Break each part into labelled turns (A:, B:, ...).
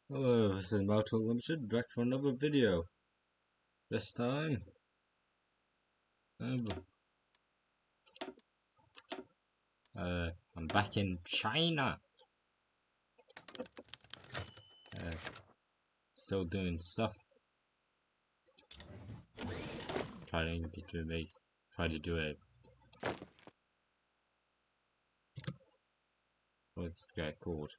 A: Hello, this is Moto Limited, back for another video. This time, I'm back in China. Still doing stuff. Try to do it. What's this guy called?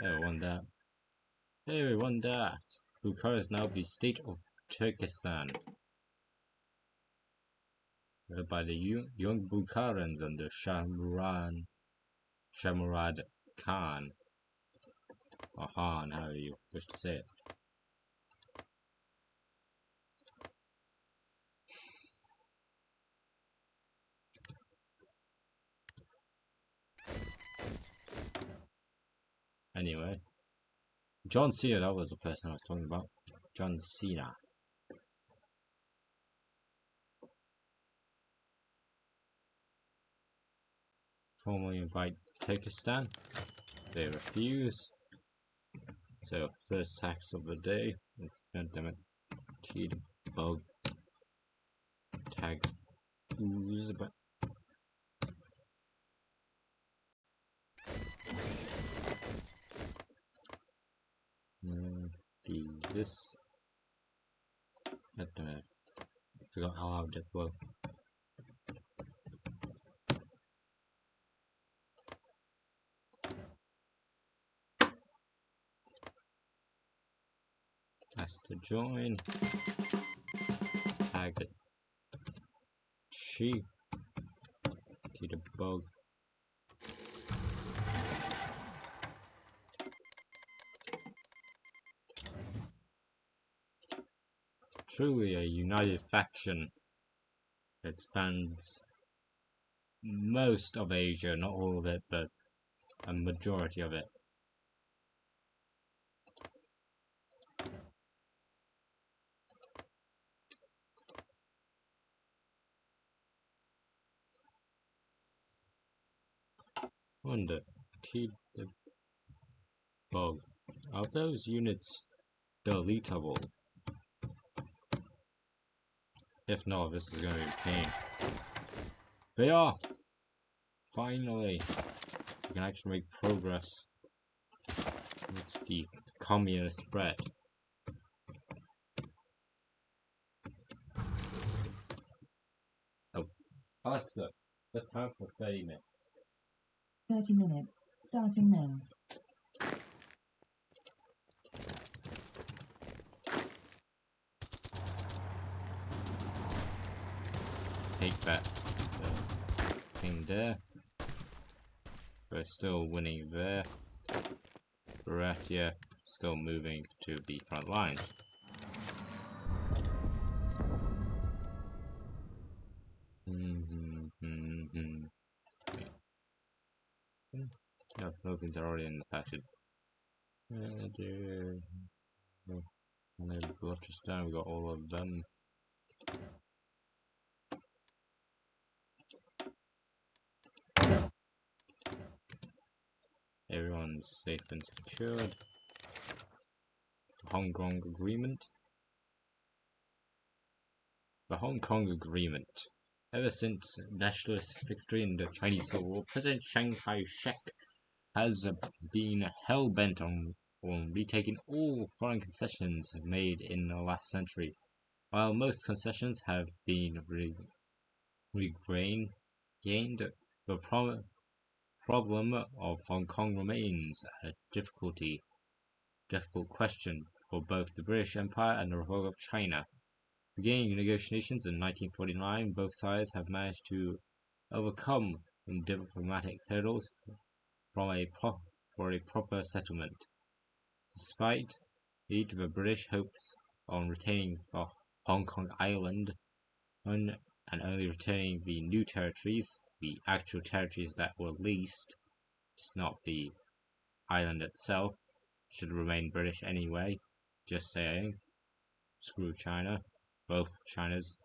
A: Oh, won that. Hey, we won that. Bukhara is now the state of Turkestan, led by the young Bukharans under Shamurad Khan, or Han, however you wish to say it. Anyway, John Cena, that was the person I was talking about. John Cena. Formally invite Turkestan. They refuse. So, first tax of the day. God damn it. Bug. Tag. Ooze. But do this. God damn it. I forgot how I did well. Has to join. Tag it. She. Bug. Truly a united faction. It spans most of Asia, not all of it, but a majority of it. Wonder, the bug. Are those units deletable? If not, this is going to be a pain. They are! Finally! We can actually make progress. It's the communist threat. Oh, Alexa, the time for 30 minutes.
B: 30 minutes, starting now.
A: Take that thing there. We're still winning there. Baratia still moving to the front lines. No, Philippines are already in the faction. Balochistan, we got all of them. Everyone's safe and secured. Hong Kong Agreement. The Hong Kong Agreement. Ever since nationalist victory in the Chinese Civil War, President Chiang Kai-shek has been hell-bent on retaking all foreign concessions made in the last century. While most concessions have been regained, the problem of Hong Kong remains a difficult question for both the British Empire and the Republic of China. Beginning negotiations in 1949, both sides have managed to overcome diplomatic hurdles for a proper settlement. Despite the British hopes on retaining Hong Kong Island and only returning the new territories, the actual territories that were leased, it's not the island itself, should remain British anyway. Just saying. Screw China. Both Chinas.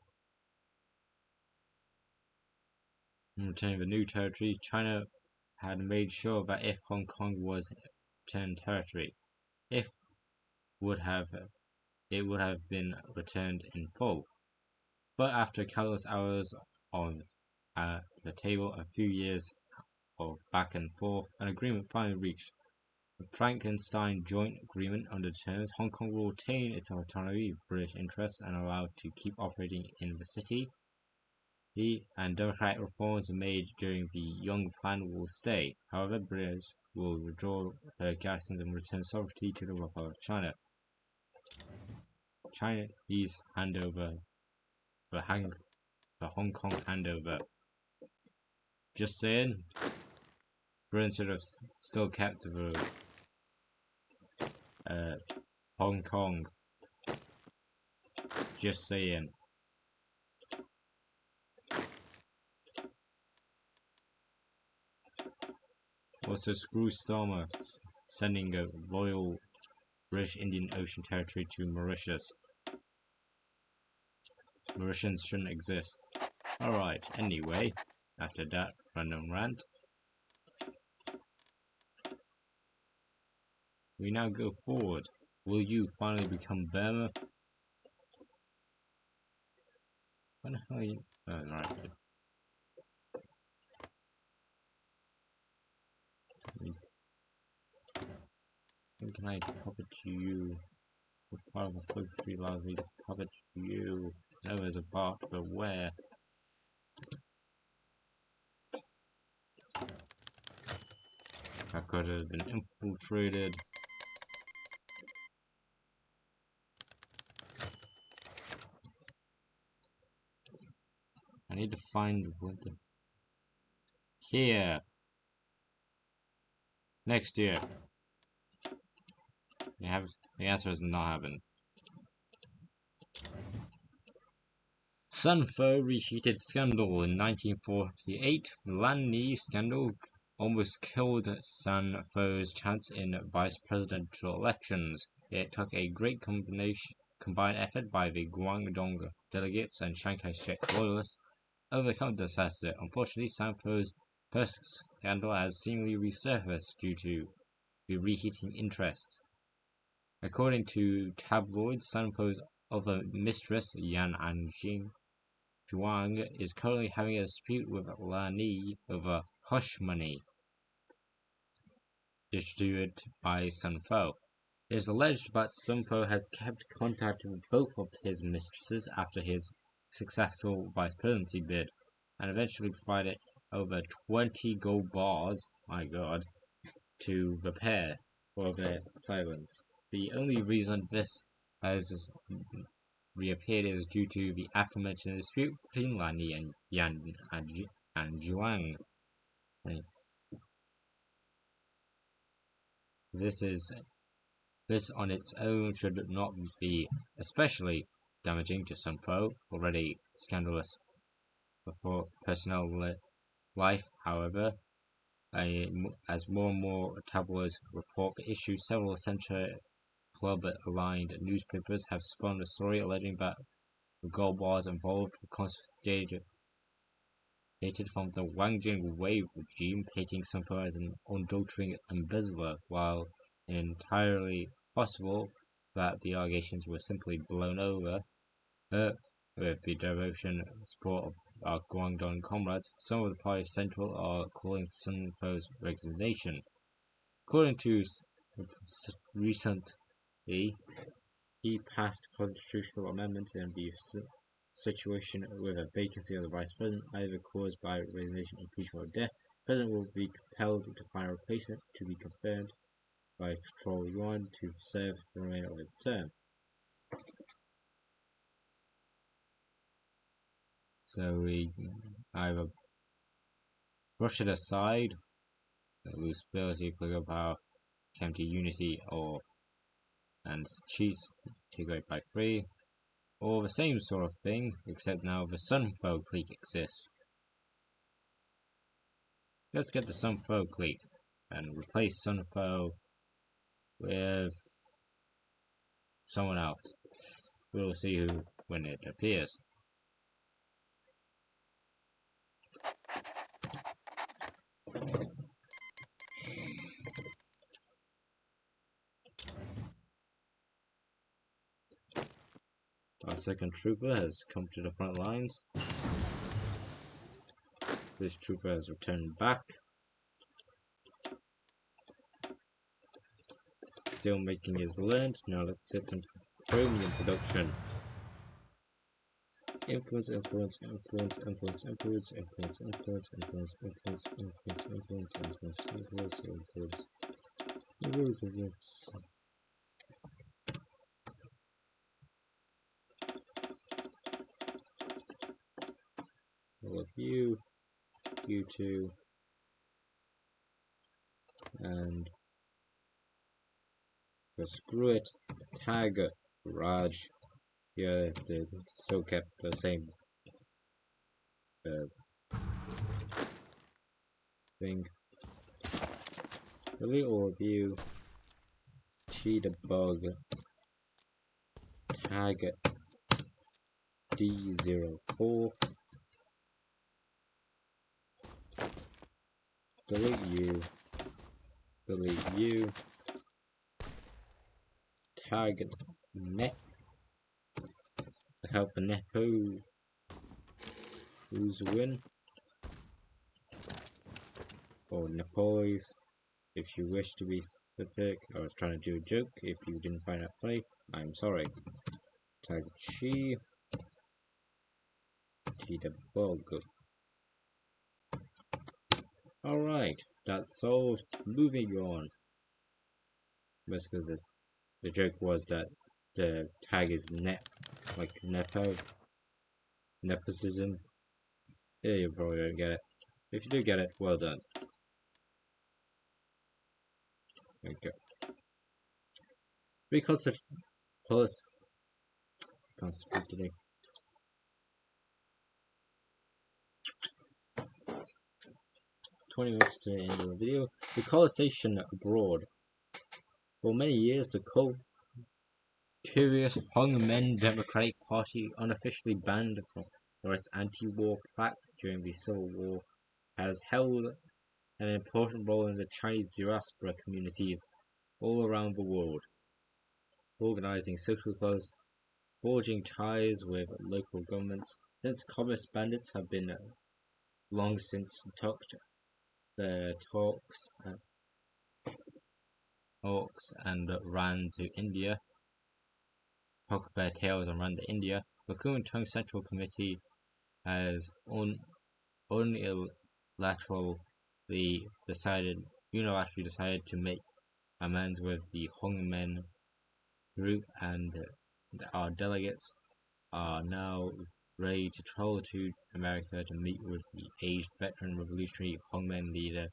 A: In retaining the new territory, China had made sure that if Hong Kong was returned territory, it would have been returned in full. But after countless hours on the table, a few years of back and forth, an agreement finally reached. The Frankenstein Joint Agreement under the terms Hong Kong will retain its autonomy, British interests, and allowed to keep operating in the city. And democratic reforms made during the Young Plan will stay. However, British will withdraw their garrisons and return sovereignty to the Republic of China. Chinese handover, the Hong Kong handover. Just saying, Britain should have still kept the Hong Kong. Just saying. Also, screw Starmer sending a loyal British Indian Ocean territory to Mauritius. Mauritians shouldn't exist. Alright, anyway, after that random rant, we now go forward. Will you finally become Burma? When the hell are you? Oh, right. When can I puppet you? What part of a poetry allows me to puppet you? No, there's a part, but where? I could have been infiltrated. I need to find the window. Here. Next year. The answer is not happening. Sun Pho reheated scandal in 1948. The Lan scandal almost killed Sun Pho's chance in vice presidential elections. It took a great combined effort by the Guangdong delegates and Chiang Kai-shek loyalists to overcome the disaster. Unfortunately, Sun Pho's first scandal has seemingly resurfaced due to the reheating interest. According to tabloids, Sun Pho's other mistress, Yan Anjing Zhuang, is currently having a dispute with Lani over hush money distributed by Sun Pho. It is alleged that Sun Pho has kept contact with both of his mistresses after his successful vice presidency bid, and eventually provided over 20 gold bars, my god, to the pair for their silence. The only reason this has reappeared is due to the aforementioned dispute between Lani and Yan and Zhuang. This on its own should not be especially damaging to Sun Pho, already scandalous before personal life. However, as more and more tabloids report the issue, several Centre Club-aligned newspapers have spun a story alleging that the gold bars involved were confiscated from the Wang Jingwei regime, painting Sun Pho as an adultering embezzler, while it is entirely possible that the allegations were simply blown over. With the devotion and support of our Guangdong comrades, some of the party's central are calling Sun Pho's resignation. According to recently, he passed constitutional amendments in the situation with a vacancy of the vice president, either caused by resignation, impeachment, or death. The president will be compelled to find a replacement to be confirmed by Control Yuan to serve the remainder of his term. So we either brush it aside, lose ability, political power, empty unity, and cheats, take away by 3, or the same sort of thing, except now the Sun Pho clique exists. Let's get the Sun Pho clique and replace Sun Pho with someone else. We'll see who when it appears. Our second trooper has come to the front lines. This trooper has returned back. Still making his land. Now let's set some chromium production. Influence, influence, influence, influence, influence, influence, influence, influence, influence, influence, influence, influence, influence, influence, influence, influence. All of you, you two, and screw it, tag Raj. Yeah, they still kept the same thing. Delete all of you. Cheetah bug. Tag D04. Delete you. Delete you. Tag Net. Help Nepo. Who's win? Or Nepois, if you wish to be specific. I was trying to do a joke. If you didn't find that funny, I'm sorry. Tag Chi. Cheetah bug. Alright, that's solved. Moving on. That's because the joke was that the tag is net, like Nepo. Nepotism. Yeah, you probably don't get it. If you do get it, well done. Okay. Because of plus, can't speak today. 20 minutes to the end of the video. The colonization abroad. For many years, the curious Hongmen Democratic Party, unofficially banned for its anti-war plaque during the Civil War, has held an important role in the Chinese diaspora communities all around the world, organizing social clubs, forging ties with local governments. Since communist bandits have been long since tucked their talks and ran to India, tucked their tails and ran to India, the Kuomintang Central Committee has unilaterally decided to make amends with the Hongmen group, and our delegates are now ready to travel to America to meet with the aged veteran revolutionary Hongmen leader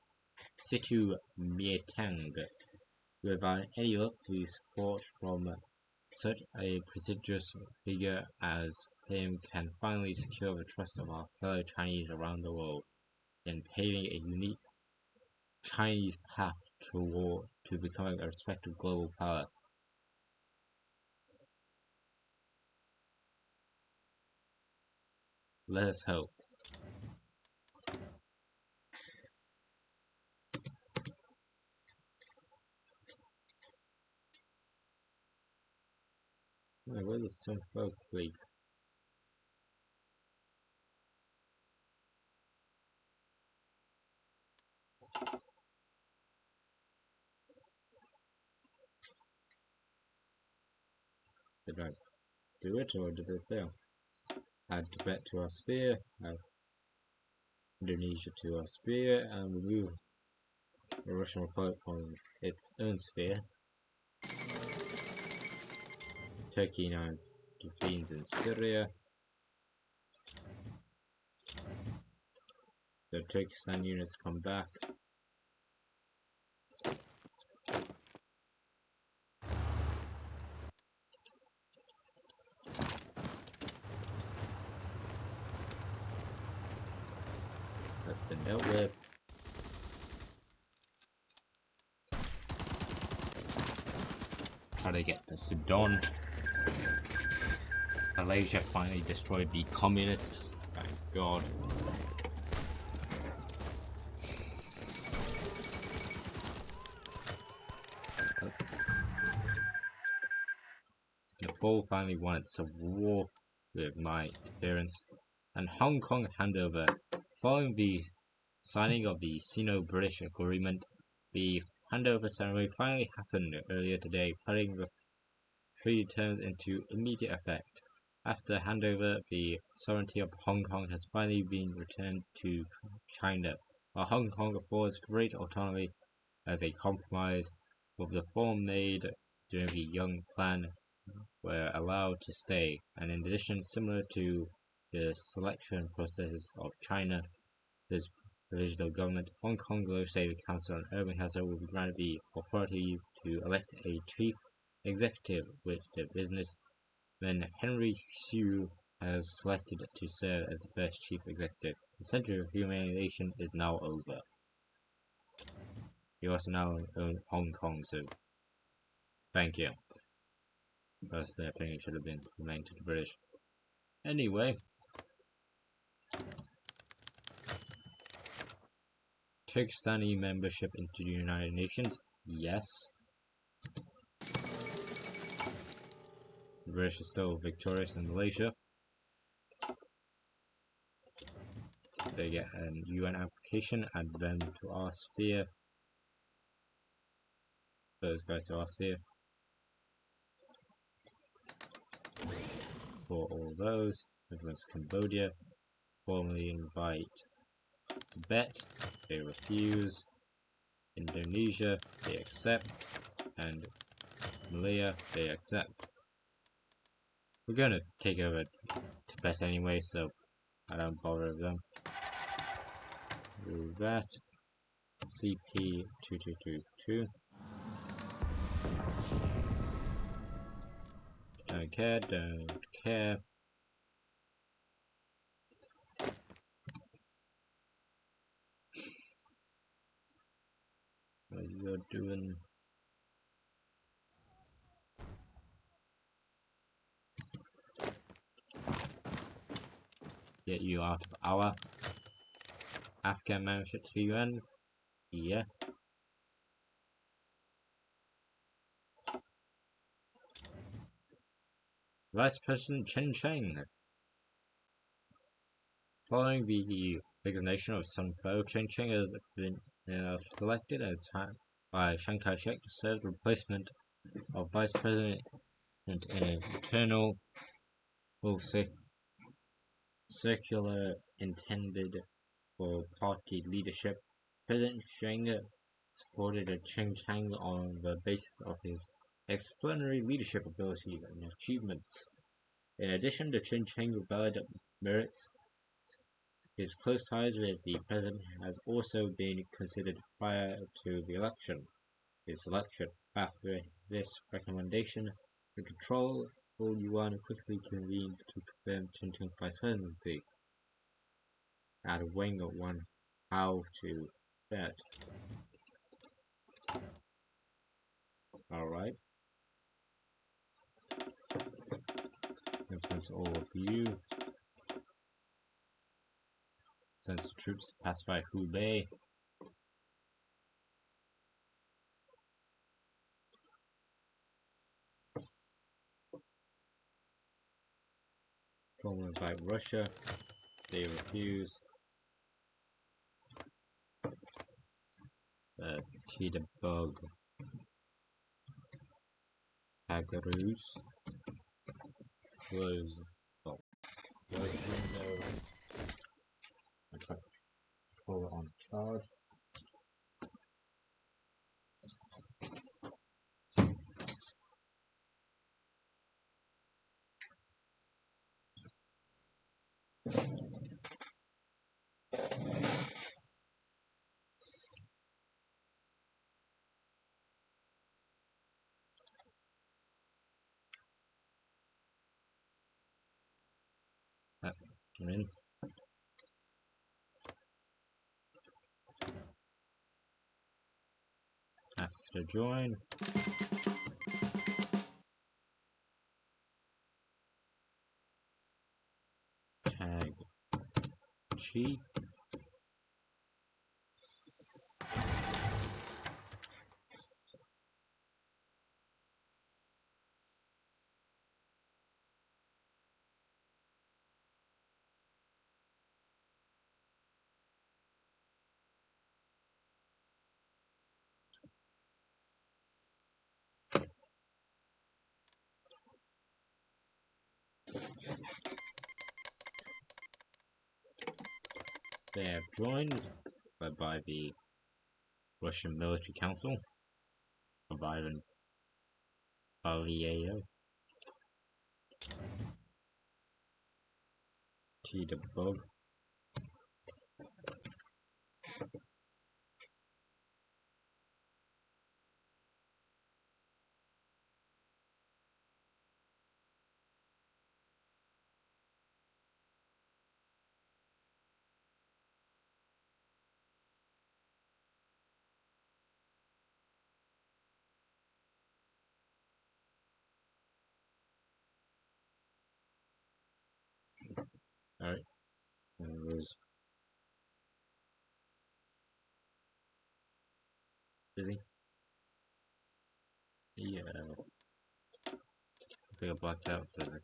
A: Situ Mietang. Without any luck, the support from such a prestigious figure as him can finally secure the trust of our fellow Chinese around the world in paving a unique Chinese path to becoming a respected global power. Let us hope. Where is some folk league? Did I do it or did it fail? Add Tibet to our sphere, add Indonesia to our sphere, and remove the Russian Republic from its own sphere. Turkey now intervenes in Syria. The Turkestan units come back. That's been dealt with. Try to get the Sudan. Malaysia finally destroyed the communists. Thank God. Nepal finally won its civil war with my interference, and Hong Kong handover. Following the signing of the Sino-British Agreement, the handover ceremony finally happened earlier today, putting the treaty terms into immediate effect. After handover, the sovereignty of Hong Kong has finally been returned to China, while Hong Kong affords great autonomy as a compromise with the form made during the Young Plan were allowed to stay, and in addition, similar to the selection processes of China, this provisional government, Hong Kong Legislative Council and Urban Council will be granted the authority to elect a chief executive, which the businessman Henry Xu has selected to serve as the first chief executive. The century of humiliation is now over. You also now own Hong Kong, so thank you. First, I think it should have been remained to the British. Anyway, Turkestani membership into the United Nations, yes. The British are still victorious in Malaysia. They get an UN application, add them to our sphere. Those guys to our sphere. For all those, influence Cambodia. Formally invite Tibet, they refuse. Indonesia, they accept. And Malaya, they accept. We're gonna take over Tibet anyway, so I don't bother with them. Do that. CP2222. Don't care, don't care. What you're doing. Get you out of our Afghan membership to the UN. Yeah. Vice President Chen Cheng. Following the resignation of Sun Pho, Chen Cheng has been selected at a time by Chiang Kai-shek to serve the replacement of Vice President in an internal circular intended for party leadership. President Cheng supported Chen Cheng on the basis of his exemplary leadership ability and achievements. In addition to Chen Cheng's valid merits, his close ties with the president has also been considered prior to the election. His selection. After this recommendation, the Control Yuan quickly convened to confirm Chen Cheng's vice presidency. Add Wang Wan how to bet. Alright. Influence all of you. Sends the troops to pacify Hubei. Formally invite Russia. They refuse. T-Debug. Hagarus. Close window. I try to control it on charge. I'm in. Ask to join. Tag cheat. They have joined by the Russian Military Council of Ivan Baliev, T. the Bug, alright, and it was busy. Yeah, I think I blacked out for a second.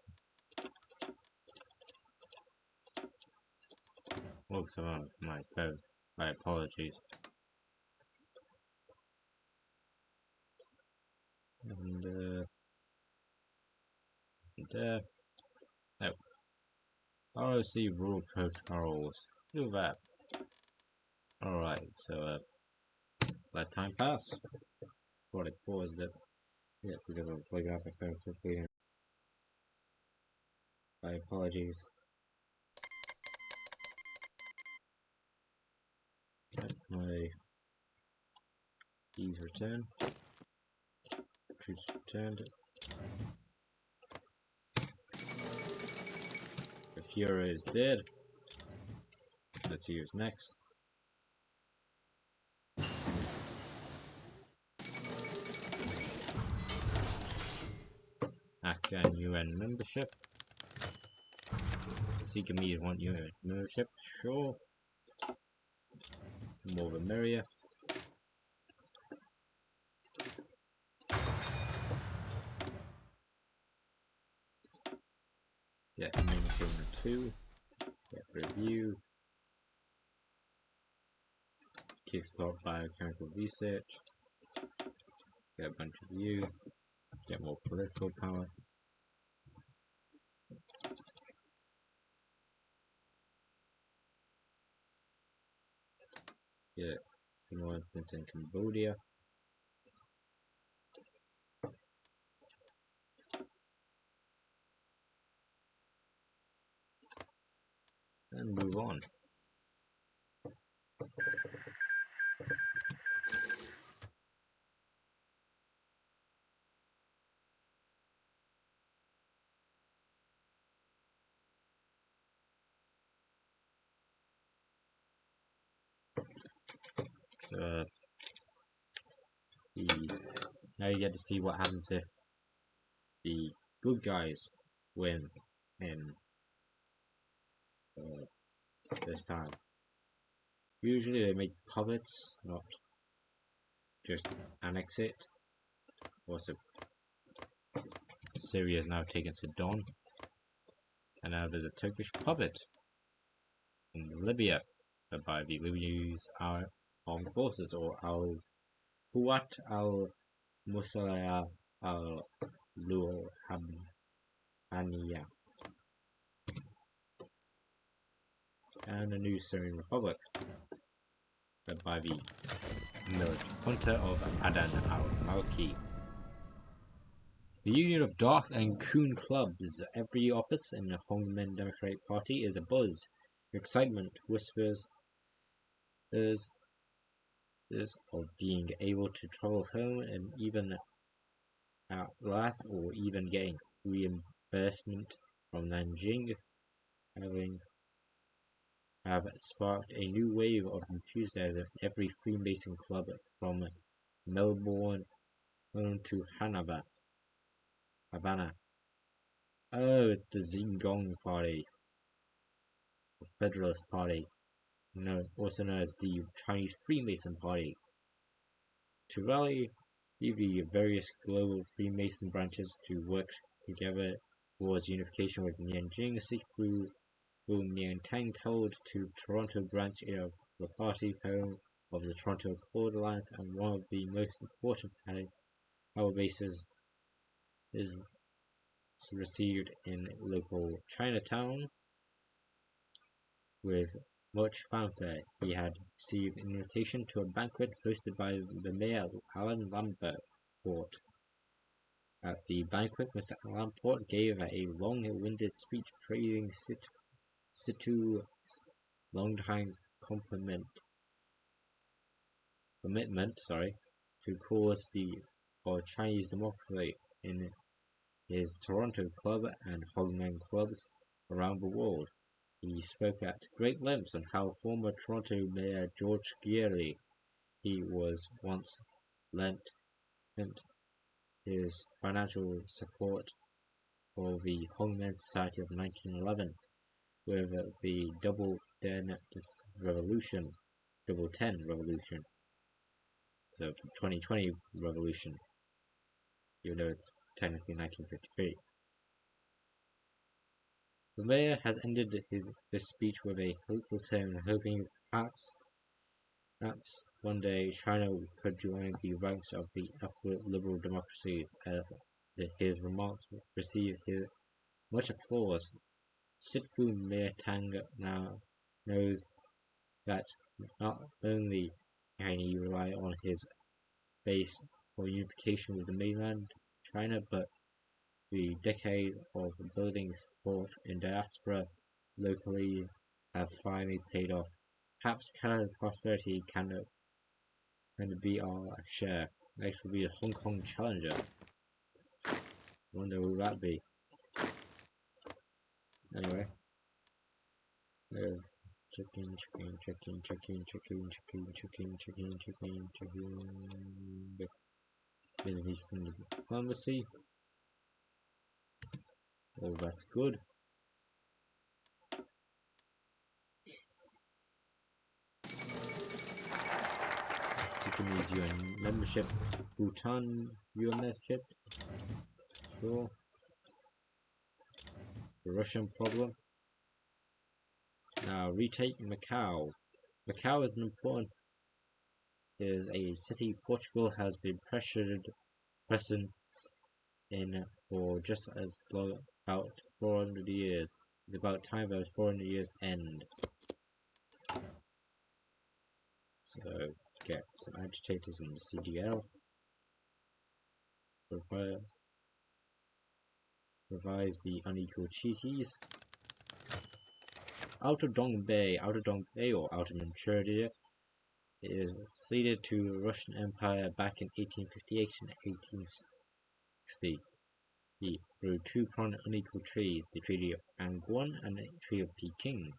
A: Well, because I'm on my phone. My apologies. And no. ROC rule protocols. Do that. Alright, so let time pass. Thought I paused it. Yeah, because I was looking at my phone quickly. My apologies. My keys returned. Troops returned. The Fuhrer is dead. Let's see who's next. Afghan UN membership. Sigamese want UN membership. Sure. More the merrier. Yeah, ammunition 2. Get review. Kickstart biochemical research. Get a bunch of view. Get more political power. Get some more influence in Cambodia. And move on. So now you get to see what happens if the good guys win in this time. Usually they make puppets, not just annex it. Also, Syria has now taken Sudan, and now there's a Turkish puppet in Libya by the Lebanese armed forces, or Al Quwat al Musaliya al Luhaniya, and a new Syrian republic led by the military junta of Adan al-Malki. The union of dark and coon clubs. Every office in the Hongmen Democratic Party is abuzz. Excitement whispers of being able to travel home and even at last, or even getting reimbursement from Nanjing, have sparked a new wave of enthusiasm. Every Freemason club from Melbourne to Havana. Oh, it's the Zingong Party, the Federalist Party, also known as the Chinese Freemason Party, to rally the various global Freemason branches to work together towards unification with Nanjing. Sikh Wu Miantang told to Toronto branch of the party, home of the Toronto Accord Alliance and one of the most important power bases is received in local Chinatown with much fanfare. He had received an invitation to a banquet hosted by the mayor Alan Lamport. At the banquet, Mr. Lamport gave a long-winded speech praising Situ's long-time commitment to cause of Chinese democracy in his Toronto club and Hongmen clubs around the world. He spoke at great length on how former Toronto Mayor George Geary he was once lent his financial support for the Hongmen Society of 1911 with the Double 10 Revolution, so 2020 revolution, even though it's technically 1953. The mayor has ended this speech with a hopeful tone, hoping perhaps one day China could join the ranks of the affluent liberal democracies. His remarks received much applause. Sitfu Mayor Tang now knows that not only can he rely on his base for unification with the mainland China, but the decade of building support in diaspora locally have finally paid off. Perhaps Canada's prosperity can be our share. Next will be the Hong Kong Challenger. Wonder who that be. Anyway, chicken. Middle Eastern diplomacy. Oh, that's good. Sikkim is UN membership. Bhutan UN membership. Sure. The Russian problem. Now retake Macau. Macau is a city Portugal has been present in for just as long, about 400 years. It's about time those 400 years end. So get some agitators in the CDL. Revise the unequal treaties. Outer Dong Bay or Outer Manchuria is ceded to the Russian Empire back in 1858 and 1860 through two-pronged unequal treaties, the Treaty of Angwan and the Treaty of Peking.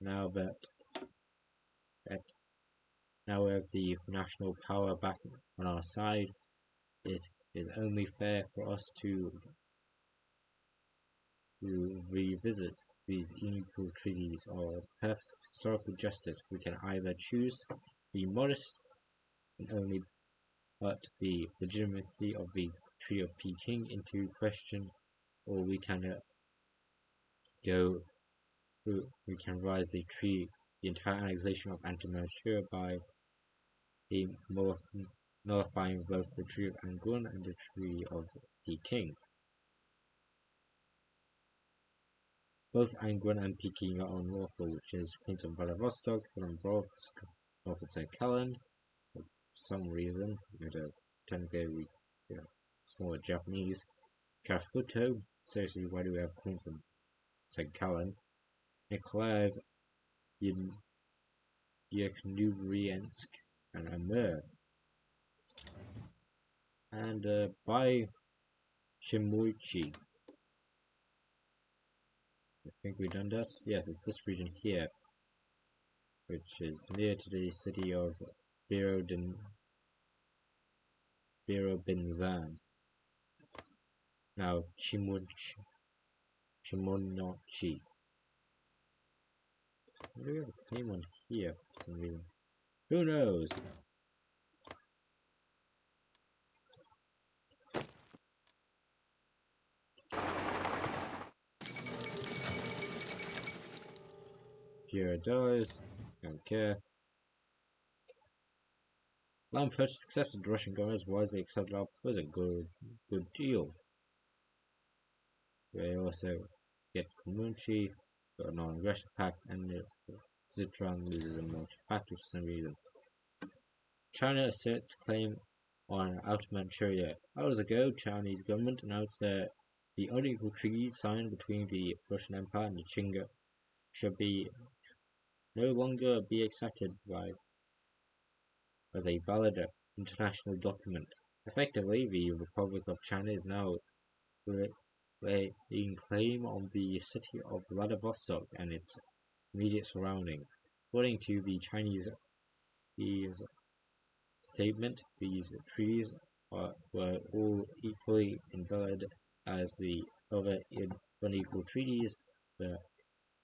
A: Now we have the national power back on our side, it is only fair for us to revisit these unequal treaties or purpose of historical justice. We can either choose to be modest and only put the legitimacy of the Treaty of Peking into question, or we can rise the entire annexation of Anti-Manchuria by nullifying both the Treaty of Angwan and the Treaty of Peking. Both Angwan and Peking are unlawful, which is claims of Vladivostok, North and Sakhalin, for some reason. Technically, it's more Japanese. Karafuto, seriously, why do we have claims of Sakhalin? Nikolaev, Yekhnuriensk, and Amur. And by Shimuichi. I think we've done that. Yes, it's this region here, which is near to the city of Birobinzan. Now, Shimonochi. Why do we have a claim on here for some reason? Who knows? Here it does. Don't care. Land purchase accepted. The Russian government has wisely accepted our proposal. Good deal. We also get Komunchi, got a non-aggression pact, and Zitron loses a multi-factor for some reason. China asserts claim on Outer Manchuria. Hours ago, Chinese government announced that the unequal treaties signed between the Russian Empire and the Qing should no longer be accepted as a valid international document. Effectively, the Republic of China is now laying claim on the city of Vladivostok and its immediate surroundings. According to the Chinese statement, these treaties were all equally invalid as the other unequal treaties that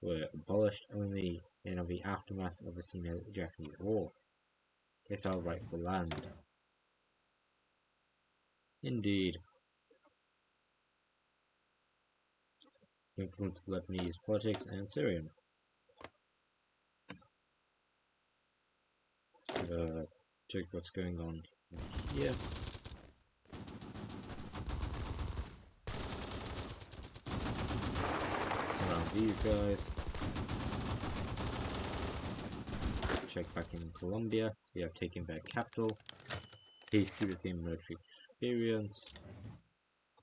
A: were abolished only in the aftermath of the Sino-Japanese War. It's our rightful land. Indeed. Influence Lebanese politics and Syrian. Check what's going on here. Surround these guys. Check back in Colombia. We have taken their capital. Peacekeepers gain military experience,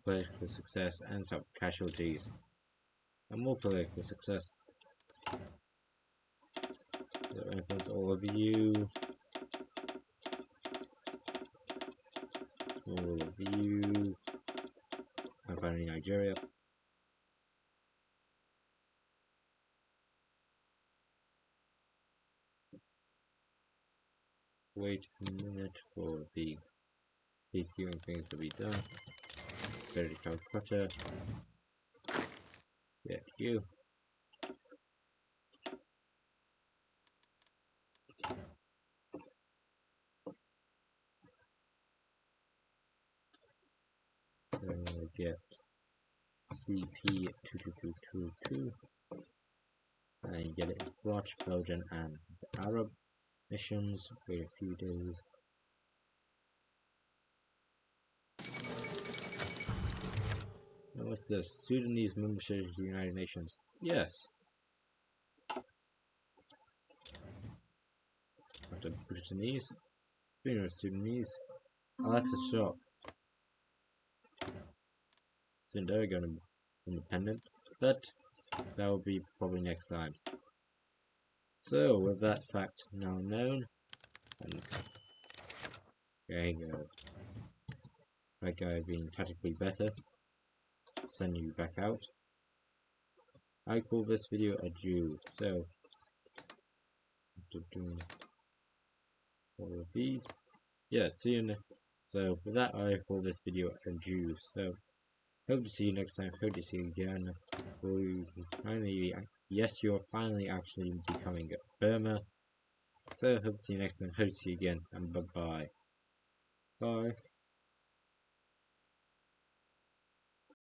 A: political success, and some casualties. And more political success. So influence all of you. All of you. And finally Nigeria. Wait a minute for the peacekeeping things to be done. Go to Calcutta. Yeah, you. Get CP22222 and get it Watch Belgian and Arab missions. Wait a few days. Now what's this? Sudanese membership of the United Nations. Yes. After Bhutanese. Speaking of Sudanese, Alexis Shaw. Soon they're going to be independent, but that will be probably next time. So, with that fact now known, and there you go. That guy being tactically better, send you back out. I call this video a Jew, so after doing all of these, yeah, see you next. So with that, I call this video a Jew. So hope to see you next time. Hope to see you again. Finally, yes, you're finally actually becoming a Burma. So hope to see you next time. Hope to see you again, and bye bye. Bye.